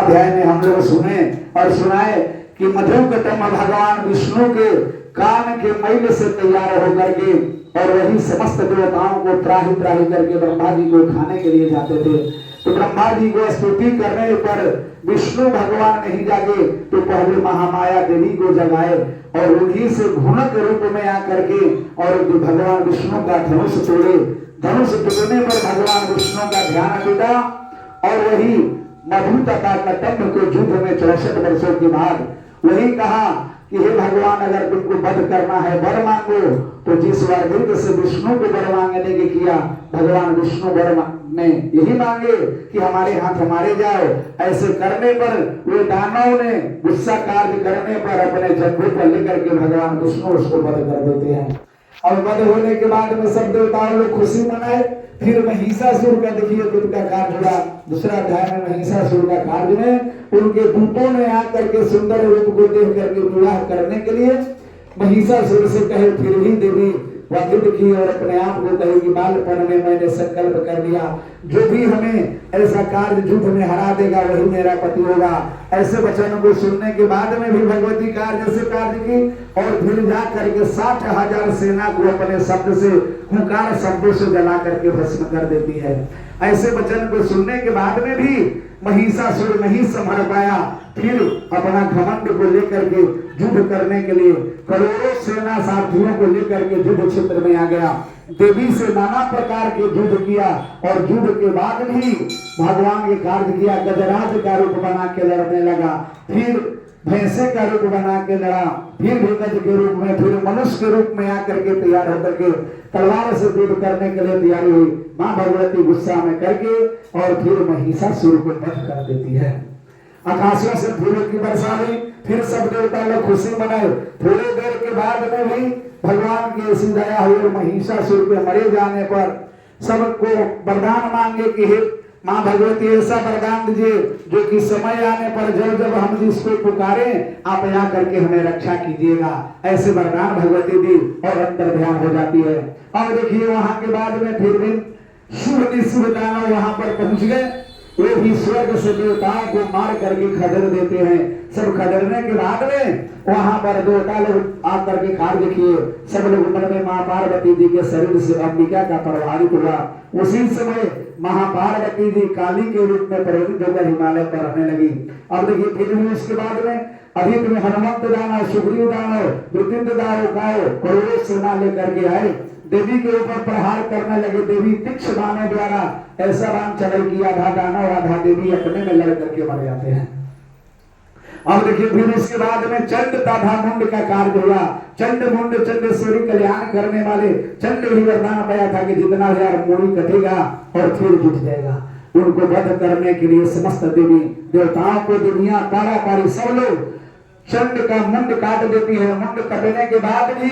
अध्याय में हम लोग सुने और सुनाए कि मधुकटम भगवान विष्णु के कान के मैल से तैयार होकर के और वही समस्त देवताओं को त्राही त्राही करके ब्रह्मा जी को खाने के लिए जाते थे। तो ब्रह्मा जी को स्तुति करने पर विष्णु भगवान नहीं जागे तो पहले महामाया देवी को जगाए और उन्हीं से घुनक रूप में आकर के और भगवान विष्णु का धनुष तोड़े। धनुष तोड़ने पर भगवान विष्णु का ध्यान टूटा और वही मधु तथा कटम्ब को युद्ध में 64 वर्षों के बाद वही कहा कि हे भगवान, अगर तुमको वध करना है वर मांगो। तो जिस वर्ग से विष्णु को वर मांगने के किया, भगवान विष्णु वर ने यही मांगे कि हमारे हाथ मारे जाओ। ऐसे करने पर वे दानव ने गुस्सा कार्य करने पर अपने जंघों पर लेकर के भगवान विष्णु उसको वध कर देते हैं। और वध होने के बाद में सब देवताओं लोग खुशी मनाए। फिर महिषासुर का देखिए युद्ध का कार्य हुआ। दूसरा अध्याय में महिषासुर का कार्य में उनके दूतों ने आकर के सुंदर रूप को देख करके विवाह करने के लिए महिषासुर से कहे, फिर भी देवी वह युद्ध की और अपने आप को कहे कि बालपन में मैंने संकल्प कर लिया, जो भी हमें ऐसा कार्य युद्ध में हरा देगा वही मेरा पति होगा। ऐसे वचन को सुनने के बाद में भी भगवती कार्य से कार्य की और फिर जा करके 60,000 सेना को अपने शब्द से हुंकार शब्दों से जला करके भस्म कर देती है। ऐसे वचन को सुनने के बाद में भी महिषासुर नहीं संभल पाया। फिर अपना घमंड को लेकर के युद्ध करने के लिए करोड़ों सेना सारथियों को लेकर के युद्ध क्षेत्र में आ गया। देवी से नाना प्रकार के युद्ध किया और युद्ध के बाद भी भगवान के कार्य किया। गजराज का रूप बना के लड़ने लगा, फिर भैंसे का रूप बना के लड़ा, फिर भी गज के रूप में, फिर मनुष्य के रूप में आकर के तैयार होकर के तलवार से युद्ध करने के लिए तैयारी हुई। मां भगवती गुस्सा में करके और फिर महिषासुर को वध कर देती है। आकाशों से फूलों की वर्षा हुई, फिर सब देवता लोग खुशी मनाए। थोड़ी देर के बाद में भी भगवान की ऐसी दया हुई और महिषासुर के मरे जाने पर सबको वरदान मांगे कि हे माँ भगवती ऐसा वरदान दीजिए जो कि समय आने पर जब जब हम जिसको पुकारे आप यहाँ करके हमें रक्षा कीजिएगा। ऐसे वरदान भगवती दी और अंतर ध्यान हो जाती है। अब देखिए वहां के बाद में फिर भी शुभ निशुभ दानव वहां पर पहुंच गए। वे भी स्वर्ग से देवताओं को मार करके खदेड़ देते हैं। सब खदेड़ने के बाद में वहां पर देवता लोग आकर के कार्य किए। सब लोग मन में मां पार्वती जी के शरीर से अंबिका का प्रभावित हुआ। उसी समय महापार्वती जी काली के रूप में प्रवृत्त होकर हिमालय पर रहने लगी। अब देखिए फिर भी उसके बाद में अधिक में हनुमंत दानव, सुग्रीव दानव, प्रत्यंत दानव करोड़ों सेना लेकर के आए। देवी के ऊपर प्रहार करने लगे। देवी तीक्ष्ण बाणों द्वारा ऐसा बाण चलाई कि आधा दानव आधा देवी अपने में लड़ करके मर जाते हैं। अब देखिए फिर उसके बाद में चंड तथा मुंड का कार्य हुआ। चंड मुंड चंडेश्वरी कल्याण करने वाले चंड ही वरदान पाया था कि जितना हजार मूड़ी कटेगा और फिर जुट जाएगा। उनको वध करने के लिए समस्त देवी देवताओं को दुनिया पारा पारी सब लोग चंड का मुंड काट देती है। मुंड कटने के बाद भी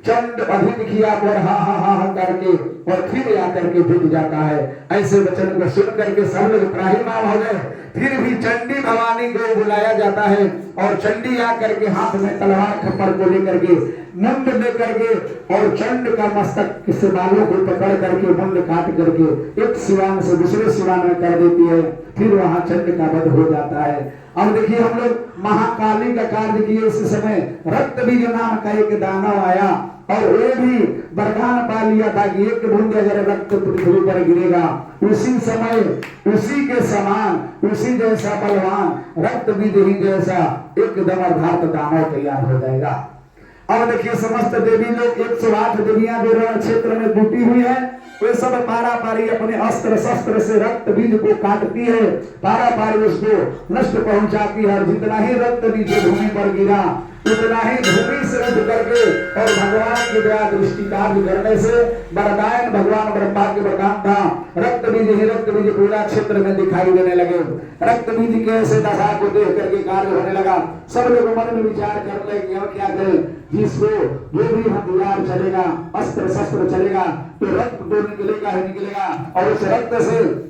चंड अधिक किया और हा हा हा करके और फिर आकर के जुट जाता है। ऐसे वचन को सुन करके सब लोग त्राहिमाम हो गए। फिर भी चंडी भवानी को बुलाया जाता है और चंडी आकर के हाथ में तलवार खप्पर को लेकर के मुंड लेकर के और चंड का मस्तक से बालों को पकड़ करके मुंड काट करके एक सिवान से दूसरे सिवान में कर देती है। फिर वहां चंड का वध हो जाता है। अब देखिए हम लोग महाकाली का कार्य किए। इस समय रक्त बीज नाम का एक दानव आया और वे भी वरदान पा लिया था कि एक बूंद अगर रक्त पृथ्वी पर गिरेगा उसी समय उसी के समान उसी जैसा बलवान रक्त बीज ही जैसा एकदम अर्थात दानव तैयार हो जाएगा। अब देखिए समस्त देवी लोग 108 देवियां जो रण क्षेत्र में जुटी हुई है वे सब पारा पारी अपने अस्त्र शस्त्र से रक्त बीज को काटती है, पारा पारी उसको नष्ट पहुंचाती है। और जितना ही रक्त बीज भूमि पर गिरा उतना ही भूमि से उठ करके और भगवान की दया दृष्टि कार्य करने से वरदान भगवान ब्रह्मा के वरदान था। रक्त बीज पूरा क्षेत्र में दिखाई देने लगे। रक्त बीज के ऐसे दशा को देख करके कार्य होने लगा। सब लोग मन में विचार कर रहे कि अब क्या करें, जिसको जो भी हथियार चलेगा अस्त्र शस्त्र चलेगा तो रक्त तो निकलेगा ही निकलेगा और उस रक्त से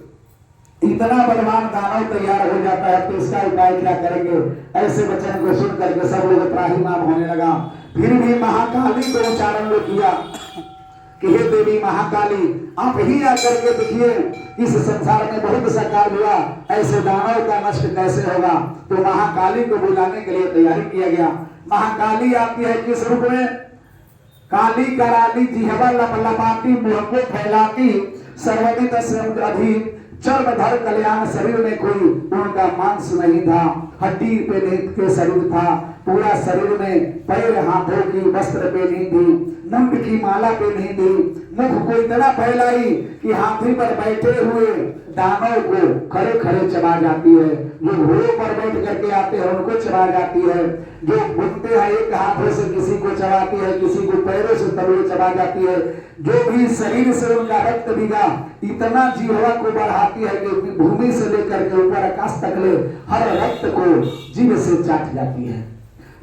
इतना बलवान दानव तैयार हो जाता है तो इसका उपाय क्या करेंगे। ऐसे वचन को सुन करके सब लोग त्राहिमाम होने लगा। फिर भी महाकाली को उच्चारण किया कि हे देवी महाकाली, आप ही आकर के देखिए इस संसार में बहुत सा काल हुआ, ऐसे दानव का नष्ट कैसे होगा। तो महाकाली को बुलाने के लिए तैयारी किया गया। महाकाली आती है किस रूप में? काली कराली जिहवा लपलपाती, मुंह को फैलाती, सर्वविद अधीन, चर्म धर कल्याण, शरीर में कोई उनका मांस नहीं था, हड्डी पे के शरीर था, पूरा शरीर में पैर हाथों की वस्त्र पहनी थी, मुंड की माला पहनी थी, मुख को इतना फैलाई कि हाथी पर बैठे हुए दानव को खड़े खड़े चबा जाती है, जो घोड़ों पर बैठ करके आते हैं उनको चबा जाती है, जो घूमते हैं एक हाथों से किसी को चबाती है, किसी को पैरों से तलवे चबा जाती है, जो भी शरीर से उनका रक्त भीगा इतना जीवा को बढ़ाती है कि भूमि से लेकर के ऊपर आकाश तक ले हर रक्त को जीभ से चाट जाती है।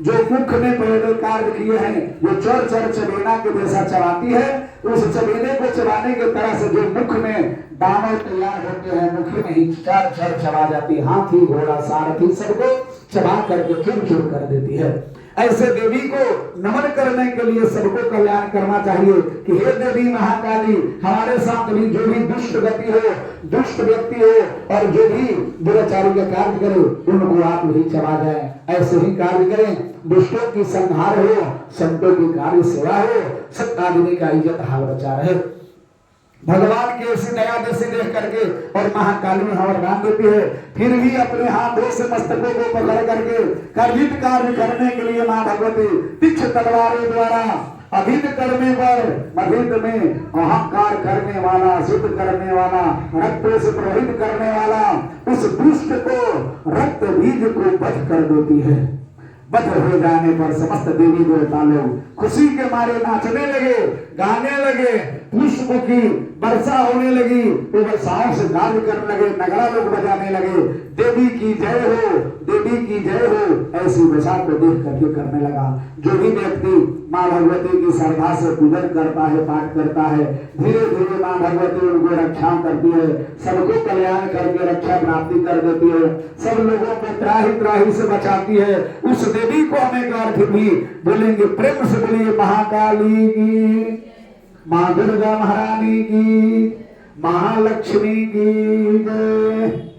जो मुख में पैदल कार्य किए हैं, जो चर चर चबेना के जैसा चबाती है, उस चबेने को चबाने के तरह से जो मुख में दानव तैयार होते हैं, मुख में ही चर चर चबा जाती, हाथी घोड़ा सारथी सबको चबा करके चूर चूर कर देती है। ऐसे देवी को नमन करने के लिए सबको कल्याण करना चाहिए कि हे देवी महाकाली, हमारे साथ भी जो भी दुष्ट गति हो, दुष्ट व्यक्ति हो और जो भी दुराचारी का कार्य करे उनको आप ही चबा जाए। ऐसे ही कार्य करें, दुष्टों की संहार हो, संतों की कार्य सेवा हो, सब आदमी का इज्जत हाल बचा रहे। भगवान की ऐसी दया दृष्टि देख करके और महाकाली वरदान देती है, फिर भी अपने हाथों से मस्तकों को पकड़ करके कर्मित कार्य करने के लिए मां भगवती तीक्ष्ण तलवारों द्वारा अभिद करने पर मभिद में अहंकार करने वाला, शुद्ध करने वाला, रक्तों से प्रभावित करने वाला उस दुष्ट को रक्त बीज को बध कर देती है। बध हो जाने पर समस्त देवी देवता लोग खुशी के मारे नाचने लगे, गाने लगे, पुष्प की वर्षा होने लगी, तो वर्षाओं से कार्य करने लगे, नगरा लोग बजाने लगे, देवी की जय हो, देवी की जय हो, ऐसी दशा को देख करके करने लगा। जो भी व्यक्ति माँ भगवती की श्रद्धा से पूजन करता है, पाठ करता है, धीरे धीरे माँ भगवती उनको रक्षा करती है, सबको कल्याण करके रक्षा प्राप्ति कर देती है, सब लोगों को त्राही त्राही से बचाती है। उस देवी को हमें गौर फिर भी बोलेंगे, प्रेम से बोलिए महाकाली की, माँ दुर्गा महारानी की, महालक्ष्मी की जय।